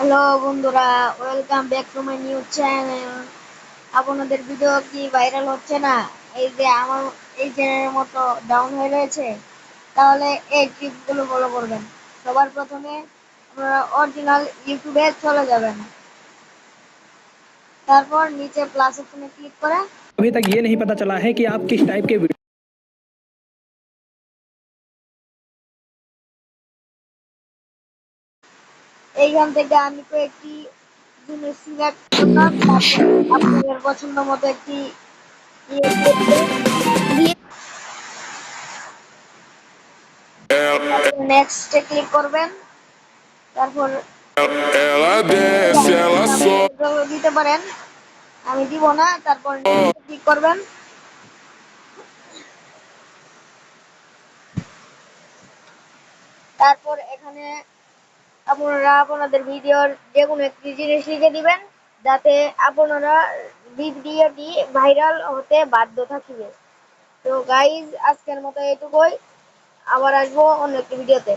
Hello বন্ধুরা, welcome back to my new channel. আপনাদের video কি ভাইরাল হচ্ছে না? এই যে আমার এই চ্যানেলের মতো ডাউন হয়ে রয়েছে, তাহলে এই টিপসগুলো ফলো করবেন। সবার প্রথমে আপনারা অরিজিনাল ইউটিউবে চলে যাবেন, তারপর নিচে প্লাস অপশনে ক্লিক করে अभी तक ये नहीं पता चला है कि आप किस टाइप के वीडियो এইখান থেকে আমি কয়েকটি জিনিস সিলেক্ট করলাম, তারপর আপনাদের পছন্দ মতো একটি ইয়ে দিয়ে তারপর নেক্সটে ক্লিক করবেন। তারপর Ela desce, ela sobe. দিতে পারেন, আমি দিব না। তারপর ক্লিক করবেন। তারপর এখানে আপনারা আপনাদের ভিডিওর যে কোনো একটি জিনিস লিখে দিবেন, যাতে আপনারা ভিডিওটি ভাইরাল হতে বাধ্য থাকবে। তো গাইজ, আজকের মতো এটুকুই। আবার আসবো অন্য একটি ভিডিওতে।